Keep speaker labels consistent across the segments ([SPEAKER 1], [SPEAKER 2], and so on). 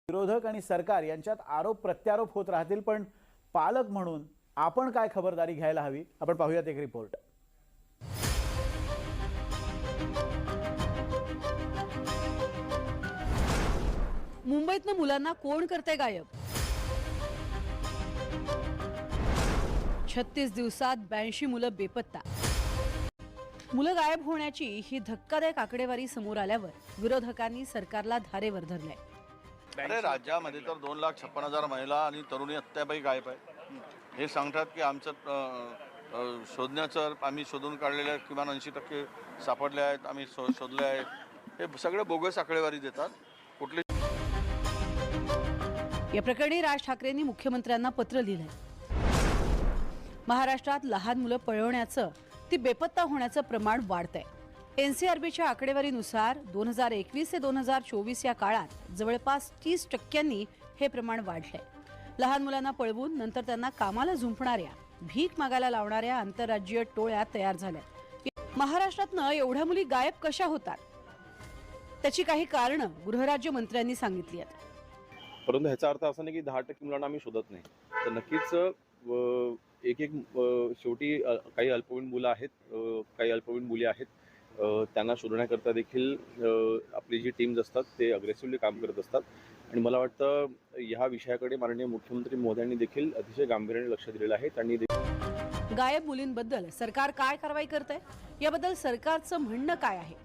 [SPEAKER 1] विरोधक आणि सरकार यांच्यात आरोप प्रत्यारोप होत राहतील, पण पालक म्हणून आपण काय खबरदारी घ्यायला हवी, आपण पाहूयात एक रिपोर्ट।
[SPEAKER 2] मुंबईतनं मुलांना कोण करते गायब? 36 दिवसात 82 मुलं बेपत्ता। मुलं गायब होण्याची ही धक्कादायक आकडेवारी समोर आल्यावर विरोधकांनी सरकारला धारेवर धरले।
[SPEAKER 3] अरे राज्यामध्ये तर 2,56,000 महिला आणि तरुणी अद्यापही गायब आहे। हे सांगतात की आमचं शोधण्याचं आम्ही शोधून काढलेल्या किमान 80% सापडले आहेत, आम्ही शोधले आहेत। हे सगळे बोगस आकडेवारी देतात। कुठली
[SPEAKER 2] या प्रकरणी राज ठाकरेंनी मुख्यमंत्र्यांना पत्र लिहिलंय। महाराष्ट्रात लहान मुलं पळवण्याचं ती बेपत्ता होण्याचं प्रमाण वाढतंय। एनसीआरबीच्या आकडेवारीनुसार 2021 ते 2024 या काळात जवळपास 30% हे प्रमाण वाढलंय। लहान मुलांना पळवून नंतर त्यांना कामाला झुंपणाऱ्या, भीक मागायला लावणाऱ्या आंतरराज्यीय टोळ्या तयार झाल्या। महाराष्ट्रातनं एवढ्या मुली गायब कशा होतात, त्याची काही कारणं गृहराज्यमंत्र्यांनी सांगितली आहेत।
[SPEAKER 4] परंतु ह्याचा अर्थ असा नाही की 10% मुलांना आम्ही शोधत नाही। तर नक्कीच एक शेवटी काही अल्पवयीन मुलं आहेत, काही अल्पवयीन मुली आहेत, त्यांना शोधण्याकरता देखील आपली जी टीम्स असतात ते अग्रेसिव्हली काम करत असतात। आणि मला वाटतं ह्या विषयाकडे माननीय मुख्यमंत्री महोदयांनी देखील अतिशय गांभीर्याने लक्ष दिलेलं आहे। त्यांनी
[SPEAKER 2] गायब मुलींबद्दल सरकार काय कारवाई करतंय, याबद्दल सरकारचं म्हणणं काय आहे?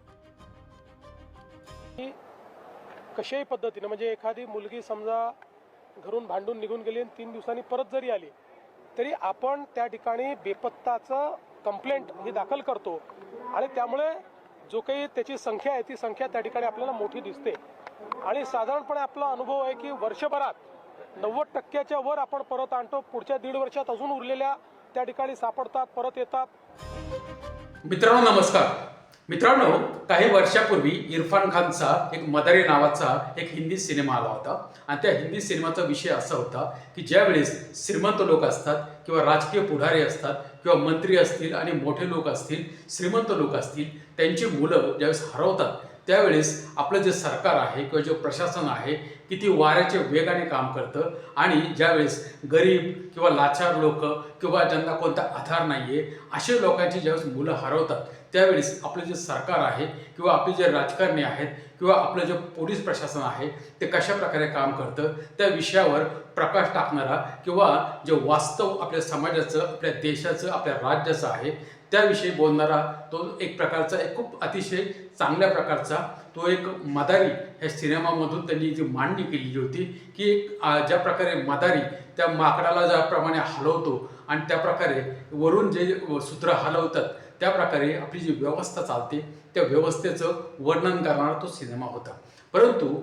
[SPEAKER 5] कशाही पद्धतीने म्हणजे एखादी मुलगी समजा घरून भांडून निघून गेली आणि 3 दिवसांनी परत जरी आली तरी आपण त्या ठिकाणी बेपत्ताचं कंप्लेंट ही दाखल करतो आणि त्यामुळे जो काही त्याची संख्या आहे ती संख्या त्या ठिकाणी आपल्याला मोठी दिसते। आणि साधारणपणे आपला अनुभव आहे की वर्षभरात 90%च्या वर आपण परत आणतो। पुढच्या 1.5 वर्षात अजून उरलेल्या त्या ठिकाणी सापडतात, परत येतात।
[SPEAKER 6] मित्रांनो नमस्कार। मित्रांनो, काही वर्षापूर्वी इरफान खानचा एक मदारी नावाचा एक हिंदी सिनेमा आला होता आणि त्या हिंदी सिनेमाचा विषय असा होता की ज्यावेळेस श्रीमंत लोक असतात किंवा राजकीय पुढारी असतात किंवा मंत्री असतील आणि मोठे लोक असतील, श्रीमंत लोक असतील, त्यांची मुलं ज्यावेळेस हरवतात त्यावेळेस आपलं जे सरकार आहे किंवा जे प्रशासन आहे किती वाऱ्याच्या वेगाने काम करतं आणि ज्यावेळेस गरीब किंवा लाचार लोक किंवा ज्यांना कोणता आधार नाहीये अशा लोकांची ज्यावेळेस मुलं हरवतात त्यावेळेस आपलं जे सरकार आहे किंवा आपले जे राजकारणी आहेत किंवा आपलं जे पोलीस प्रशासन आहे ते कशा प्रकारे काम करतं त्या विषयावर प्रकाश टाकणारा किंवा जे वास्तव आपल्या समाजाचं, आपल्या देशाचं, आपल्या राज्याचं आहे त्याविषयी बोलणारा तो एक प्रकारचा एक खूप अतिशय चांगल्या प्रकारचा तो एक मदारी ह्या सिनेमामधून त्यांनी जी मांडणी केलेली होती की ज्या प्रकारे मदारी त्या माकडाला ज्याप्रमाणे हलवतो आणि त्या प्रकारे वरून जे सूत्र हलवतात त्या प्रकारे आपली जी व्यवस्था चालते त्या व्यवस्थेचं वर्णन करणारा तो सिनेमा होता। परंतु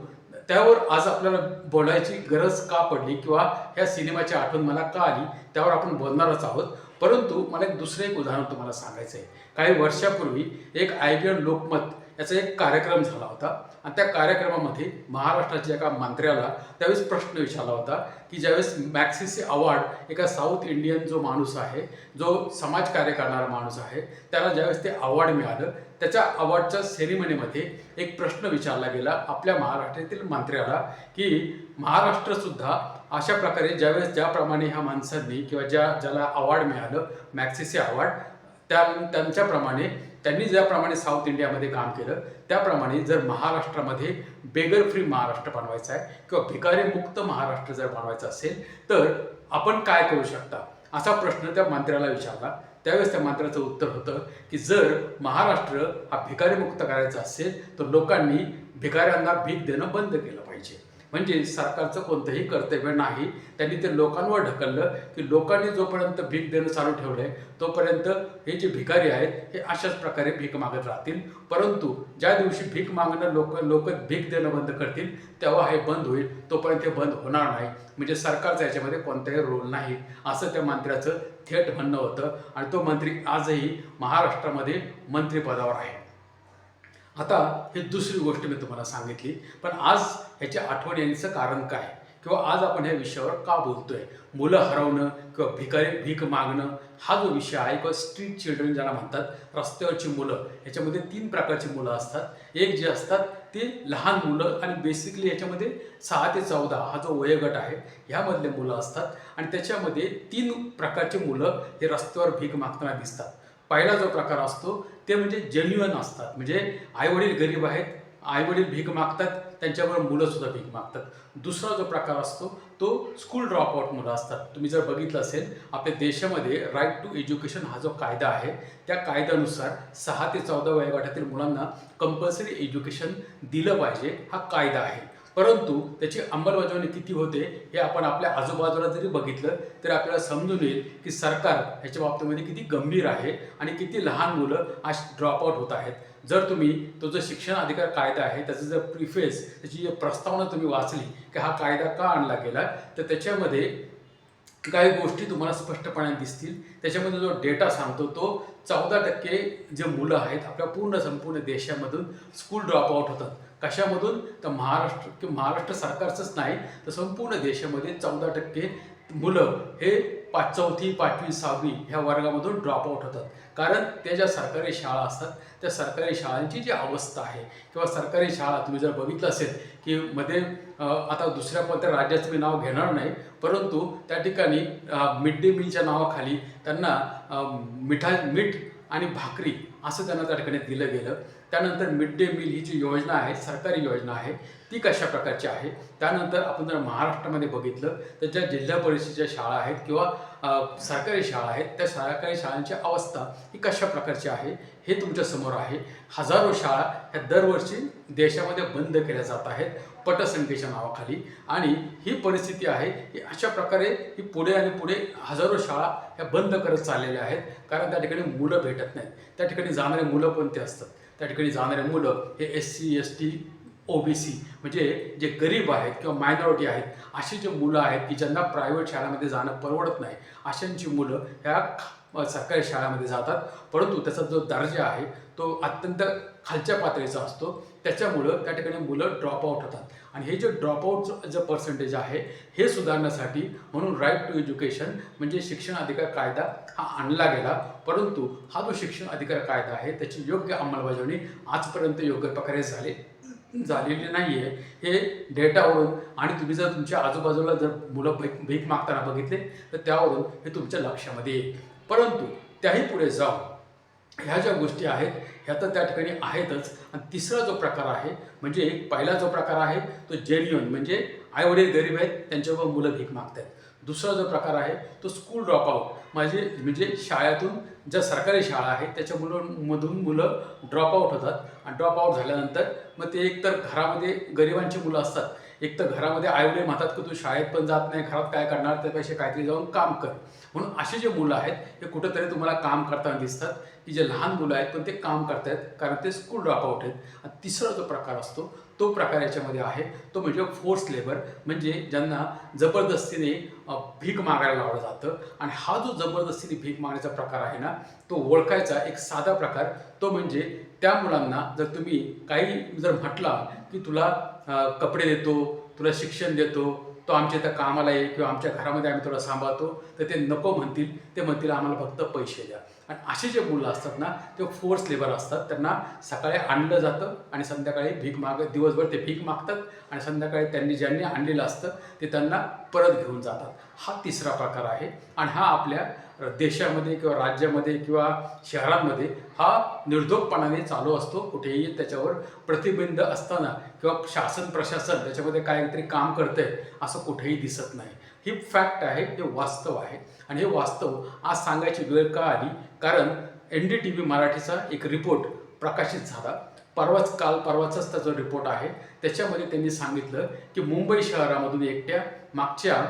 [SPEAKER 6] त्यावर आज आपल्याला बोलायची गरज का पडली किंवा ह्या सिनेमाची आठवण मला का आली त्यावर आपण बोलणारच आहोत। परंतु मला एक दुसरं एक उदाहरण तुम्हाला सांगायचं आहे। काही वर्षापूर्वी एक IBN लोकमत याचा एक कार्यक्रम झाला होता आणि त्या कार्यक्रमामध्ये महाराष्ट्राच्या एका मंत्र्याला त्यावेळेस प्रश्न विचारला होता की ज्यावेळेस मॅग्सेसे अवॉर्ड एका साऊथ इंडियन जो माणूस आहे, जो समाजकार्य करणारा माणूस आहे, त्याला ज्यावेळेस ते अवॉर्ड मिळालं त्याच्या अवॉर्डच्या सेरेमनीमध्ये एक प्रश्न विचारला गेला आपल्या महाराष्ट्रातील मंत्र्याला की महाराष्ट्रसुद्धा अशा प्रकारे ज्यावेळेस ज्याप्रमाणे ह्या माणसांनी किंवा ज्याला अवॉर्ड मिळालं मॅग्सेसे अवॉर्ड त्यांच्याप्रमाणे त्यांनी ज्याप्रमाणे साऊथ इंडियामध्ये काम केलं त्याप्रमाणे जर महाराष्ट्रामध्ये बेगर फ्री महाराष्ट्र बनवायचा आहे किंवा भिकारी मुक्त महाराष्ट्र जर बनवायचा असेल तर आपण काय करू शकता असा प्रश्न त्या मंत्र्याला विचारला। त्यावेळेस त्या मंत्र्याचं उत्तर होतं की जर महाराष्ट्र हा भिकारी मुक्त करायचा असेल तर लोकांनी भिकाऱ्यांना भीक देणं बंद केलं पाहिजे। म्हणजे सरकारचं कोणतंही कर्तव्य नाही, त्यांनी ते लोकांवर ढकललं की लोकांनी जोपर्यंत भीक देणं चालू ठेवलंय तोपर्यंत हे जे भिकारी आहेत हे अशाच प्रकारे भीक मागत राहतील। परंतु ज्या दिवशी भीक मागणं लोक भीक देणं बंद करतील तेव्हा हे बंद होईल, तोपर्यंत हे बंद होणार नाही। म्हणजे सरकारचा याच्यामध्ये कोणताही रोल नाही असं त्या मंत्र्याचं थेट म्हणणं होतं आणि तो मंत्री आजही महाराष्ट्रामध्ये मंत्रिपदावर आहे। आता ही दुसरी गोष्ट मी तुम्हाला सांगितली, पण आज ह्याची आठवण येण्याचं कारण काय किंवा आज आपण ह्या विषयावर का बोलतोय? मुलं हरवणं किंवा भीक मागणं हा जो विषय आहे किंवा स्ट्रीट चिल्ड्रन ज्याला म्हणतात, रस्त्यावरची मुलं, ह्याच्यामध्ये 3 प्रकारची मुलं असतात। एक जे असतात ते लहान मुलं आणि बेसिकली याच्यामध्ये 6 ते 14 हा जो वयोगट आहे ह्यामधले मुलं असतात आणि त्याच्यामध्ये 3 प्रकारची मुलं हे रस्त्यावर भीक मागताना दिसतात. पहिला जो प्रकार असतो ते म्हणजे जेन्युअन असतात, म्हणजे आईवडील गरीब आहेत, आईवडील भीक मागतात, त्यांच्याबरोबर मुलं सुद्धा भीक मागतात. दुसरा जो प्रकार असतो तो स्कूल ड्रॉपआउट मुलं असतात. तुम्ही जर बघितलं असेल आपल्या देशामध्ये राईट टू एज्युकेशन हा जो कायदा आहे त्या कायद्यानुसार 6 ते 14 वयोगटातील मुलांना कंपल्सरी एज्युकेशन दिलं पाहिजे हा कायदा आहे. परंतु त्याची अंमलबजावणी किती होते हे आपण आपल्या आजूबाजूला जरी बघितलं तरी आपल्याला समजून येईल की सरकार ह्याच्या बाबतीमध्ये किती गंभीर आहे आणि किती लहान मुलं आज ड्रॉपआउट होत आहेत. जर तुम्ही तो जो शिक्षण अधिकार कायदा आहे त्याचं जर प्रिफेस त्याची जी प्रस्तावना तुम्ही वाचली की हा कायदा का आणला गेला तर त्याच्यामध्ये काही गोष्टी तुम्हाला स्पष्टपणे दिसतील. त्याच्यामध्ये जो डेटा सांगतो तो 14% जे मुलं आहेत आपल्या संपूर्ण देशामधून स्कूल ड्रॉपआउट होतात. कशामधून तर महाराष्ट्र सरकारचंच नाही तर संपूर्ण देशामध्ये 14% मुलं हे 4थी 5वी 6वी ह्या वर्गामधून ड्रॉपआउट होतात. कारण त्या ज्या सरकारी शाळा असतात त्या सरकारी शाळांची जी अवस्था आहे किंवा सरकारी शाळा तुम्ही जर बघितलं असेल की मध्ये आता दुसऱ्या कोणत्या राज्याचं मी नाव घेणार नाही परंतु त्या ठिकाणी मिड डे मीलच्या नावाखाली त्यांना मीठ आणि भाकरी असं त्यांना त्या ठिकाणी दिलं गेलं. त्यानंतर मिड डे मील ही जी योजना आहे सरकारी योजना आहे ती कशा प्रकारची आहे. त्यानंतर आपण जर महाराष्ट्रामध्ये बघितलं तर ज्या जिल्हा परिषदेच्या शाळा आहेत किंवा सरकारी शाळा आहेत त्या सरकारी शाळांची अवस्था ही कशा प्रकारची आहे हे तुमच्यासमोर आहे. हजारो शाळा ह्या दरवर्षी देशामध्ये बंद केल्या जात आहेत पटसंख्येच्या नावाखाली आणि ही परिस्थिती आहे की अशा प्रकारे ही पुढे आणि पुढे हजारो शाळा ह्या बंद करत चाललेल्या आहेत. कारण त्या ठिकाणी मुलं भेटत नाहीत. त्या ठिकाणी जाणारे मुलं कोणते असतात त्या ठिकाणी जाणारे मुलं हे SC ST OBC म्हणजे जे गरीब आहेत किंवा मायनॉरिटी आहेत अशी जे मुलं आहेत की ज्यांना प्रायव्हेट शाळांमध्ये जाणं परवडत नाही अशांची मुलं ह्या सरकारी शाळांमध्ये जातात. परंतु त्याचा जो दर्जा आहे तो अत्यंत खालच्या पातळीचा असतो. त्याच्यामुळं त्या ठिकाणी मुलं ड्रॉपआउट होतात आणि हे जे ड्रॉपआउट जे पर्सेंटेज आहे हे सुधारण्यासाठी म्हणून राईट टू एज्युकेशन म्हणजे शिक्षण अधिकार कायदा हा आणला गेला. परंतु हा जो शिक्षण अधिकार कायदा आहे त्याची योग्य अंमलबजावणी आजपर्यंत योग्य प्रकारे झालेली नाही आहे. हे डेटावरून आणि तुम्ही जर तुमच्या आजूबाजूला जर मुलं भीक मागताना बघितले तर त्यावरून हे तुमच्या लक्षामध्ये येईल. परंतु त्याही पुढे जाऊन ह्या ज्या गोष्टी आहेत ह्या तर त्या ठिकाणी आहेतच. आणि तिसरा जो प्रकार आहे म्हणजे पहिला जो प्रकार आहे तो जेन्युअन म्हणजे आईवडील गरीब आहेत त्यांच्यावर मुलं भीक मागतात. दुसरा जो प्रकार आहे तो स्कूल ड्रॉपआउट म्हणजे शाळेतून ज्या सरकारी शाळा आहेत त्याच्या मधून मुलं ड्रॉपआउट होतात आणि ड्रॉपआउट झाल्यानंतर मग ते एकतर घरामध्ये गरिबांची मुलं असतात एक तर घरामध्ये आईवडील म्हणतात की तू शाळेत पण जात नाही घरात काय करणार त्यापेक्षा काहीतरी जाऊन काम कर. म्हणून असे जे मुलं आहेत हे कुठंतरी तुम्हाला काम करताना दिसतात की जे लहान मुलं आहेत पण ते काम करतायत कारण ते स्कूल ड्रॉपआउट आहेत. आणि तिसरा जो प्रकार असतो तो प्रकार याच्यामध्ये आहे तो म्हणजे फोर्स लेबर म्हणजे ज्यांना जबरदस्तीने भीक मागायला लावलं जातं. आणि हा जो जबरदस्तीने भीक मागण्याचा प्रकार आहे ना तो ओळखायचा एक साधा प्रकार तो म्हणजे त्या मुलांना जर तुम्ही काही जर म्हटलं की तुला कपडे देतो तुला शिक्षण देतो तो आमच्या इथं कामाला येईल किंवा आमच्या घरामध्ये आम्ही तुला सांभाळतो तर ते नको म्हणतील. ते म्हणतील आम्हाला फक्त पैसे द्या. आणि असे जे मुलं असतात ना ते फोर्स लेबर असतात. त्यांना सकाळी आणलं जातं आणि संध्याकाळी दिवसभर ते भीक मागतात आणि संध्याकाळी ज्यांनी आणलेलं असतं ते त्यांना परत घेऊन जातात. हा तिसरा प्रकार आहे. आणि हा आपल्या देशामध्ये किंवा राज्यामध्ये किंवा शहरांमध्ये हा निर्धोकपणाने चालू असतो. कुठेही त्याच्यावर प्रतिबंध असताना किंवा शासन प्रशासन त्याच्यामध्ये काहीतरी काम करतंय असं कुठेही दिसत नाही. ही फॅक्ट आहे हे वास्तव आहे. आणि हे वास्तव आज सांगायची वेळ का आली कारण NDTV मराठीचा एक रिपोर्ट प्रकाशित झाला परवाचाच त्याचा रिपोर्ट आहे. त्याच्यामध्ये त्यांनी सांगितलं की मुंबई शहरामधून एकट्या मागच्या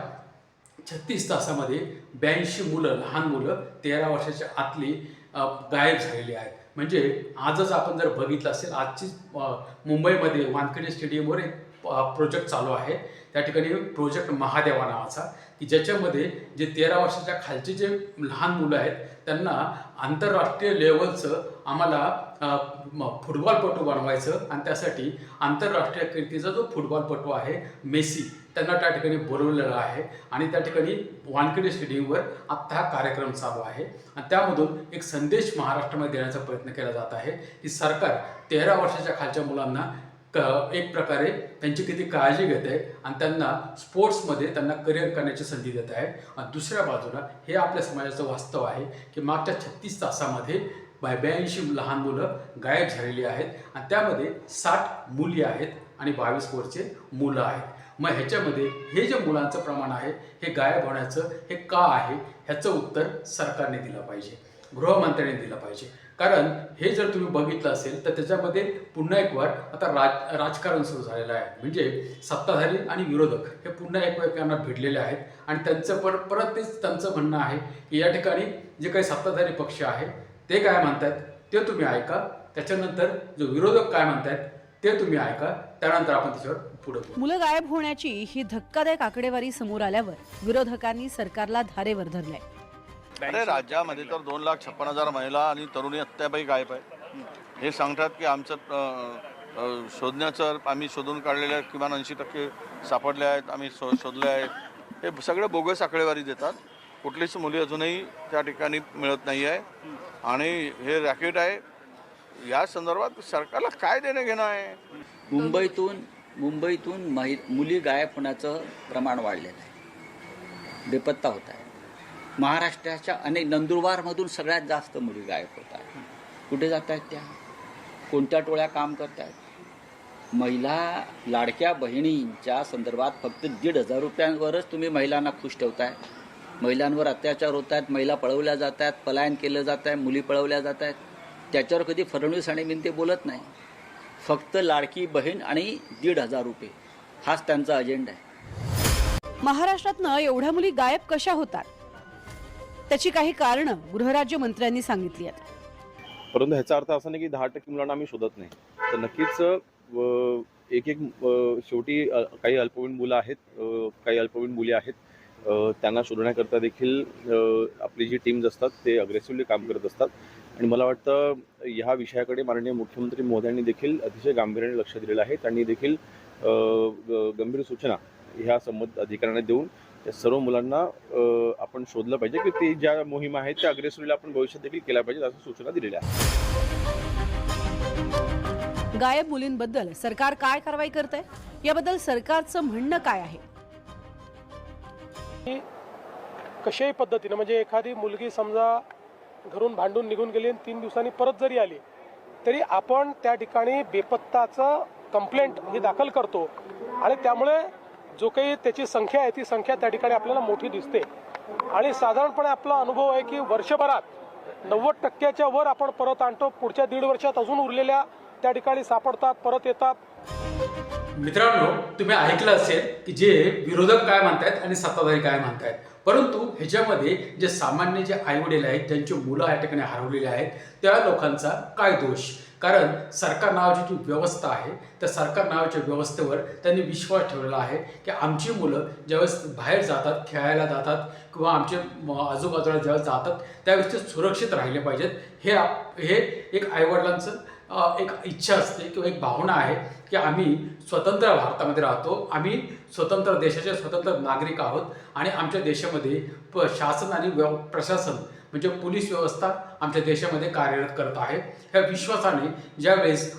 [SPEAKER 6] 36 तासामध्ये 82 मुलं लहान मुलं 13 वर्षाच्या आतली गायब झालेली आहेत. म्हणजे आजच आपण जर बघितलं असेल आजची मुंबईमध्ये वानखेडे स्टेडियमवर एक प्रोजेक्ट चालू आहे. त्या ठिकाणी प्रोजेक्ट महादेवा नावाचा की ज्याच्यामध्ये जे 13 वर्षाच्या खालचे जे लहान मुलं आहेत त्यांना आंतरराष्ट्रीय लेवलचं आम्हाला फुटबॉलपटू बनवायचं आणि त्यासाठी आंतरराष्ट्रीय कीर्तीचा जो फुटबॉलपटू आहे मेसी त्यांना त्या ठिकाणी बोलवलेलं आहे. आणि त्या ठिकाणी वानखेडे स्टेडियमवर आत्ता हा कार्यक्रम चालू आहे. आणि त्यामधून एक संदेश महाराष्ट्रामध्ये देण्याचा प्रयत्न केला जात आहे की सरकार 13 वर्षाच्या खालच्या मुलांना एक प्रकारे त्यांची किती काळजी घेत आहे आणि त्यांना स्पोर्ट्समध्ये त्यांना करिअर करण्याची संधी देत आहे. आणि दुसऱ्या बाजूला हे आपल्या समाजाचं वास्तव आहे की मागच्या 36 तासामध्ये 82 लहान मुलं गायब झालेली आहेत आणि त्यामध्ये 60 मुली आहेत आणि 22 वर्षे मुलं आहेत. मग ह्याच्यामध्ये हे जे मुलांचं प्रमाण आहे हे गायब होण्याचं हे का आहे ह्याचं उत्तर सरकारने दिलं पाहिजे, गृहमंत्र्यांनी दिलं पाहिजे. कारण हे जर तुम्ही बघितलं असेल तर त्याच्यामध्ये पुन्हा एक वार आता राजकारण सुरू झालेलं आहे. म्हणजे सत्ताधारी आणि विरोधक हे पुन्हा एकमेकांना भिडलेले आहेत आणि त्यांचं परत तेच त्यांचं म्हणणं आहे की या ठिकाणी जे काही सत्ताधारी पक्ष आहे ते काय म्हणतात ते तुम्ही ऐका, त्याच्यानंतर जो विरोधक काय म्हणतात ते तुम्ही ऐका, त्यानंतर आपण त्याच्यावर पुढे बोलू.
[SPEAKER 2] मुलं गायब होण्याची ही धक्कादायक आकडेवारी समोर आल्यावर विरोधकांनी सरकारला धारेवर धरलंय.
[SPEAKER 3] अरे राज्यामध्ये तर 2,56,000 महिला आणि तरुणी अद्यापही गायब आहे. हे सांगतात की आमचं शोधण्याचं आम्ही शोधून काढलेल्या किमान 80% सापडले आहेत, आम्ही शोधले आहेत. हे सगळं बोगस आकडेवारी देतात. कुठलीच मुली अजूनही त्या ठिकाणी मिळत नाही आहे आणि हे रॅकेट आहे. या संदर्भात सरकारला काय देणं घेणं आहे?
[SPEAKER 7] मुंबईतून मुली गायब होण्याचं प्रमाण वाढलेलं आहे, बेपत्ता होत आहे. महाराष्ट्राच्या अनेक नंदुरबारमधून सगळ्यात जास्त मुली गायब होत आहेत. कुठे जात आहेत त्या, कोणत्या टोळ्या काम करत आहेत? महिला लाडक्या बहिणींच्या संदर्भात फक्त 1,500 रुपयांवरच तुम्ही महिलांना खुश ठेवताय. महिलांवर अत्याचार होत आहेत, महिला पळवल्या जात आहेत, पलायन केलं जात आहे, मुली पळवल्या जात आहेत. त्याच्यावर कधी फडणवीस आणि मिनते बोलत नाही. फक्त लाडकी बहीण आणि 1,500 रुपये हाच त्यांचा अजेंडा आहे.
[SPEAKER 2] महाराष्ट्रातनं एवढ्या मुली गायब कशा होतात त्याची काही कारणं गृहराज्यमंत्र्यांनी सांगितली आहेत.
[SPEAKER 4] परंतु ह्याचा अर्थ असा नाही की 10% मुलांना आम्ही शोधत नाही. तर नक्कीच एक शेवटी काही अल्पवयीन मुलं आहेत, काही अल्पवयीन मुली आहेत. त्यांना शोधण्याकरता देखील आपली जी टीम्स असतात ते अग्रेसिव्हली काम करत असतात. आणि मला वाटतं ह्या विषयाकडे माननीय मुख्यमंत्री महोदयांनी देखील अतिशय गांभीर्याने लक्ष दिलेलं आहे. त्यांनी देखील गंभीर सूचना ह्या संबंधित अधिकाऱ्यांना देऊन त्या सर्व मुलांना आपण शोधलं पाहिजे की ते ज्या मोहीम आहेत त्या अग्रेसिव्हली आपण भविष्यात देखील केल्या पाहिजेत अशा सूचना दिलेल्या आहेत.
[SPEAKER 2] गायब मुलींबद्दल सरकार काय कारवाई करतंय याबद्दल सरकारचं म्हणणं काय आहे?
[SPEAKER 5] कशाही पद्धतीनं म्हणजे एखादी मुलगी समजा घरून भांडून निघून गेली आणि 3 दिवसांनी परत जरी आली तरी आपण त्या ठिकाणी बेपत्ताचं कंप्लेंट ही दाखल करतो आणि त्यामुळे जो काही त्याची संख्या आहे ती संख्या त्या ठिकाणी आपल्याला मोठी दिसते. आणि साधारणपणे आपला अनुभव आहे की वर्षभरात 90%च्या वर आपण परत आणतो. पुढच्या 1.5 वर्षात अजून उरलेल्या त्या ठिकाणी सापडतात, परत येतात.
[SPEAKER 6] मित्रांनो, तुम्ही ऐकलं असेल की जे विरोधक काय म्हणतायत आणि सत्ताधारी काय म्हणतायत. परंतु ह्याच्यामध्ये जे सामान्य जे आईवडील आहेत ज्यांची मुलं या ठिकाणी हरवलेली आहेत त्या लोकांचा काय दोष? कारण सरकार नावाची जी व्यवस्था आहे त्या सरकार नावाच्या व्यवस्थेवर त्यांनी विश्वास ठेवलेला आहे की आमची मुलं ज्यावेळेस बाहेर जातात, खेळायला जातात किंवा आमचे आजूबाजूला ज्यावेळेस जातात त्यावेळेस ते सुरक्षित राहिले पाहिजेत. हे एक आईवडिलांचं एक इच्छा असते किंवा एक भावना आहे की आम्ही स्वतंत्र भारतामध्ये राहतो, आम्ही स्वतंत्र देशाचे स्वतंत्र नागरिक आहोत आणि आमच्या देशामध्ये शासन आणि प्रशासन म्हणजे पोलीस व्यवस्था आमच्या देशामध्ये कार्यरत करत आहे. ह्या विश्वासाने ज्यावेळेस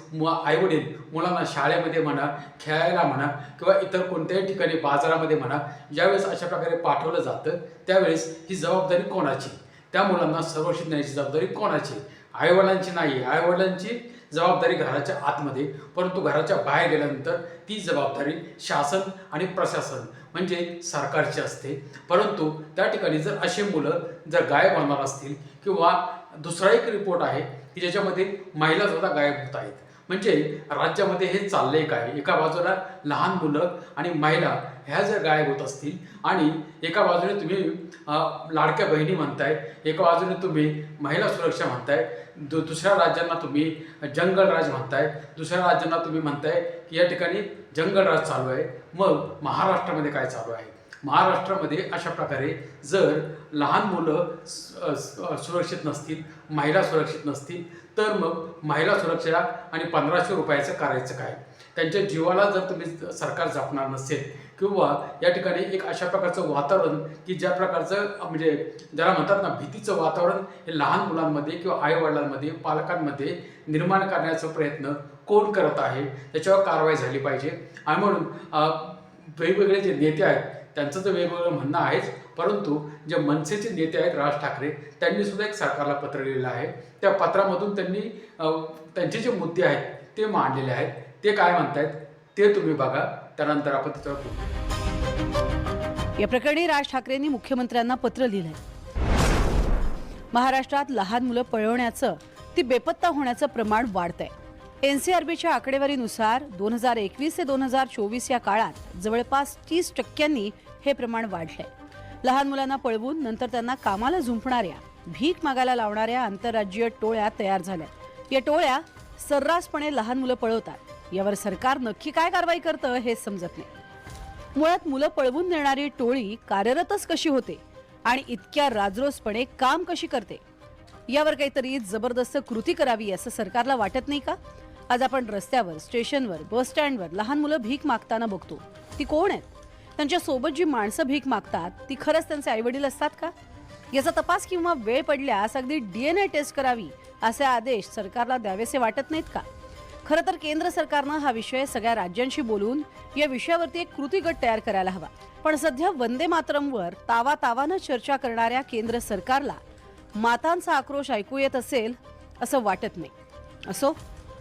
[SPEAKER 6] आईवडील मुलांना शाळेमध्ये म्हणा, खेळायला म्हणा किंवा इतर कोणत्याही ठिकाणी बाजारामध्ये म्हणा ज्यावेळेस अशा प्रकारे पाठवलं जातं त्यावेळेस ही जबाबदारी कोणाची? त्या मुलांना सुरक्षित नेण्याची जबाबदारी कोणाची? आईवडिलांची नाही. आईवडिलांची जबाबदारी घराच्या आतमध्ये, परंतु घराच्या बाहेर गेल्यानंतर ती जबाबदारी शासन आणि प्रशासन म्हणजे सरकारची असते. परंतु त्या ठिकाणी जर असे मुलं जर गायब होणार असतील किंवा दुसरा एक रिपोर्ट आहे की ज्याच्यामध्ये महिला सुद्धा गायब होत आहेत. म्हणजे राज्यामध्ये हे चाललंय काय? एका बाजूला लहान मुलं आणि महिला ह्या जर गायब होत असतील आणि एका बाजूने तुम्ही लाडक्या बहिणी म्हणताय, एका बाजूने तुम्ही महिला सुरक्षा म्हणताय, दुसऱ्या राज्यांना तुम्ही जंगलराज म्हणताय, दुसऱ्या राज्यांना तुम्ही म्हणताय की या ठिकाणी जंगलराज चालू आहे. मग महाराष्ट्रामध्ये काय चालू आहे? महाराष्ट्रामध्ये अशा प्रकारे जर लहान मुलं सुरक्षित नसतील, महिला सुरक्षित नसतील, तर मग महिला सुरक्षा आणि 1500 रुपयाचं करायचं काय? त्यांच्या जीवाला जर तुम्ही सरकार जपणार नसेल किंवा या ठिकाणी एक अशा प्रकारचं वातावरण की ज्या प्रकारचं म्हणजे ज्याला म्हणतात ना भीतीचं वातावरण हे लहान मुलांमध्ये किंवा आईवडिलांमध्ये पालकांमध्ये निर्माण करण्याचा प्रयत्न कोण करत आहे त्याच्यावर कारवाई झाली पाहिजे. आणि म्हणून वेगवेगळे जे नेते आहेत त्यांचं तर वेगवेगळं म्हणणं आहेच, परंतु जे मनसेचे नेते आहेत राज ठाकरे त्यांनी सुद्धा एक सरकारला पत्र लिहिलेलं आहे. त्या पत्रामधून त्यांनी त्यांचे जे मुद्दे आहेत ते मांडलेले आहेत. ते काय म्हणतायत ते तुम्ही बघा, त्यानंतर आपण त्याच्यावर बोलू.
[SPEAKER 2] या प्रकरणी राज ठाकरेंनी मुख्यमंत्र्यांना पत्र लिहिलंय. महाराष्ट्रात लहान मुलं पळवण्याचं ती बेपत्ता होण्याचं प्रमाण वाढतंय. एनसीआरबीच्या आकडेवारीनुसार 2021 ते 2024 या काळात जवळपास 30% हे प्रमाण वाढलंय. लहान मुलांना पळवून नंतर त्यांना कामाला झुंपणाऱ्या, भीक मागायला लावणाऱ्या आंतरराज्यीय टोळ्या तयार झाल्या. या टोळ्या सर्रासपणे लहान मुलं पळवतात. यावर सरकार नक्की काय कारवाई करतं हे समजत नाही. मुळात मुलं पळवून नेणारी टोळी कार्यरतच कशी होते आणि इतक्या राजरोसपणे काम कशी करते यावर काहीतरी जबरदस्त कृती करावी असं सरकारला वाटत नाही का? आज आपण रस्त्यावर, स्टेशनवर, बस स्टँडवर लहान मुलं भीक मागताना बघतो. ती कोण आहेत? त्यांच्या सोबत जी माणसं भीक मागतात ती खरंच त्यांचे आईवडील असतात का? याचा तपास किंवा वेळ पडल्यास अगदी DNA टेस्ट करावी असे आदेश सरकारला द्यावेसे वाटत नाहीत का? खरं तर केंद्र सरकारनं हा विषय सगळ्या राज्यांशी बोलून या विषयावरती एक कृती गट तयार करायला हवा. पण सध्या वंदे मातरमवर तावातावानं चर्चा करणाऱ्या केंद्र सरकारला मातांचा आक्रोश ऐकू येत असेल असं वाटत नाही. असो,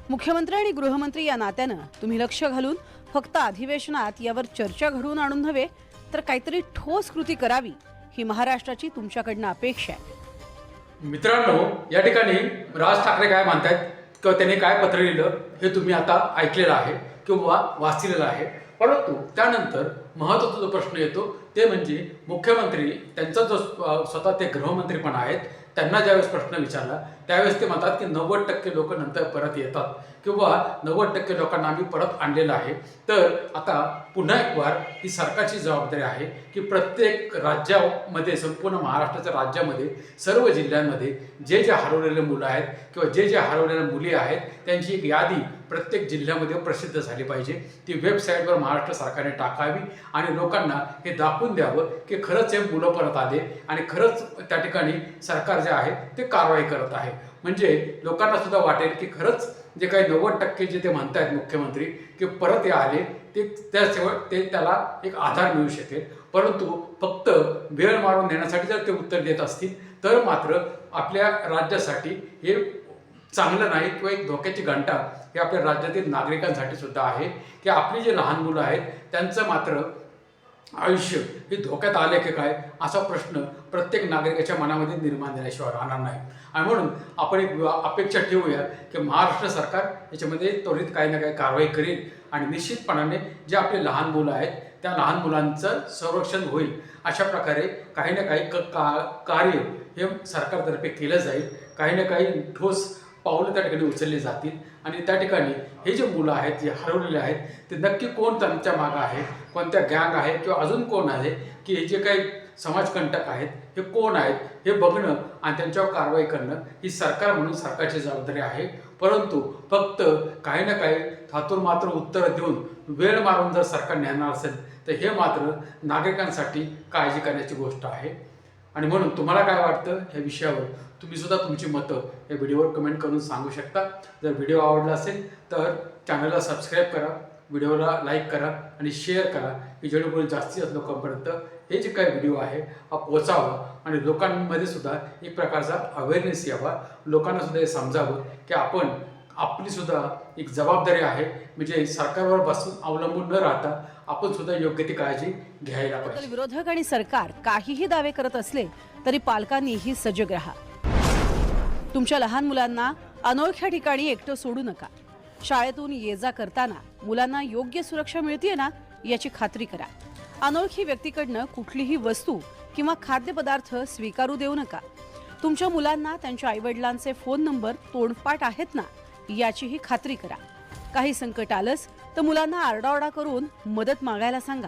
[SPEAKER 2] मुख्यमंत्री आणि गृहमंत्री या नात्यानं तुम्ही लक्ष घालून फक्त अधिवेशनात यावर चर्चा घडवून आणून नव्हे तर काहीतरी ठोस कृती करावी ही महाराष्ट्राची तुमच्याकडनं अपेक्षा आहे.
[SPEAKER 6] मित्रांनो, या ठिकाणी राज ठाकरे काय म्हणतात किंवा त्यांनी काय पत्र लिहिलं हे तुम्ही आता ऐकलेलं आहे किंवा वाचलेलं आहे. परंतु त्यानंतर महत्त्वाचा जो प्रश्न येतो ते म्हणजे मुख्यमंत्री त्यांचा जो स्वतः ते गृहमंत्री पण आहेत त्यांना ज्यावेळेस प्रश्न विचारला त्यावेळेस ते म्हणतात की 90% लोक नंतर परत येतात किंवा 90% लोकांना आम्ही परत आणलेलं आहे. तर आता पुन्हा एक वार ही सरकारची जबाबदारी आहे की प्रत्येक राज्यामध्ये, संपूर्ण महाराष्ट्राच्या राज्यामध्ये, सर्व जिल्ह्यांमध्ये जे हरवलेले मुलं आहेत किंवा जे हरवलेल्या मुली आहेत त्यांची एक यादी प्रत्येक जिल्ह्यामध्ये प्रसिद्ध झाली पाहिजे. ती वेबसाईटवर महाराष्ट्र सरकारने टाकावी आणि लोकांना हे दाखवून द्यावं की खरंच हे मुलं परत आले आणि खरंच त्या ठिकाणी सरकार जे आहे ते कारवाई करत आहे. म्हणजे लोकांना सुद्धा वाटेल की खरंच जे काही 90% जे ते म्हणतायत मुख्यमंत्री की परत हे आले ते त्याला एक आधार मिळू शकेल. परंतु फक्त वेळ मारून देण्यासाठी जर ते उत्तर देत असतील तर मात्र आपल्या राज्यासाठी हे चांगलं नाही किंवा एक धोक्याची घंटा हे आपल्या राज्यातील नागरिकांसाठी सुद्धा आहे की आपली जे लहान मुलं आहेत त्यांचं मात्र आयुष्य हे धोक्यात आले की काय असा प्रश्न प्रत्येक नागरिकाच्या मनामध्ये निर्माण झाल्याशिवाय राहणार नाही. आणि म्हणून आपण एक अपेक्षा ठेवूया की महाराष्ट्र सरकार याच्यामध्ये त्वरित काही ना काही कारवाई करेल आणि निश्चितपणाने जे आपले लहान मुलं आहेत त्या लहान मुलांचं संरक्षण होईल अशा प्रकारे काही ना काही कार्य हे सरकारतर्फे केलं जाईल. काही ना काही ठोस पावलं त्या ठिकाणी उचलली जातील आणि त्या ठिकाणी हे जे मुलं आहेत जे हरवलेले आहेत ते नक्की कोण त्यांच्या मागं आहे, कोणत्या गँग आहे किंवा अजून कोण आहे की हे जे काही समाजकंटक आहेत हे कोण आहेत हे बघणं आणि त्यांच्यावर कारवाई करणं ही सरकार म्हणून सरकारची जबाबदारी आहे. परंतु फक्त काही ना काही थातूर मात्र उत्तरं देऊन वेळ मारून जर सरकार नेणार असेल तर हे मात्र नागरिकांसाठी काळजी करण्याची गोष्ट आहे. आणि म्हणून तुम्हाला काय वाटतं ह्या विषयावर तुम्ही सुद्धा तुमची मतं या व्हिडिओवर कमेंट करून सांगू शकता. जर व्हिडिओ आवडला असेल तर चॅनलला सबस्क्राईब करा, व्हिडिओला लाईक करा आणि शेअर करा की जेणेकरून जास्तीत लोकांपर्यंत हे जे काही व्हिडिओ आहे हा पोचावा आणि लोकांमध्ये सुद्धा एक प्रकारचा अवेअरनेस यावा. लोकांना सुद्धा हे समजावं की आपली सुद्धा एक जबाबदारी आहे. म्हणजे सरकारवर बसून अवलंबून न राहता आपण सुद्धा योग्य ती काळजी घ्यायला पाहिजे.
[SPEAKER 2] विरोधक आणि सरकार काहीही दावे करत असले तरी पालकांनीही सजग राहा. तुमच्या लहान मुलांना अनोळख्या ठिकाणी एकटं सोडू नका. शाळेतून ये जा करताना मुलांना योग्य सुरक्षा मिळते ना याची खात्री करा. अनोळखी व्यक्तीकडनं कुठलीही वस्तू किंवा खाद्यपदार्थ स्वीकारू देऊ नका. तुमच्या मुलांना त्यांच्या आईवडिलांचे फोन नंबर तोंडपाठ आहेत ना याचीही खात्री करा. काही संकट आलंच तर मुलांना आरडाओरडा करून मदत मागायला सांगा.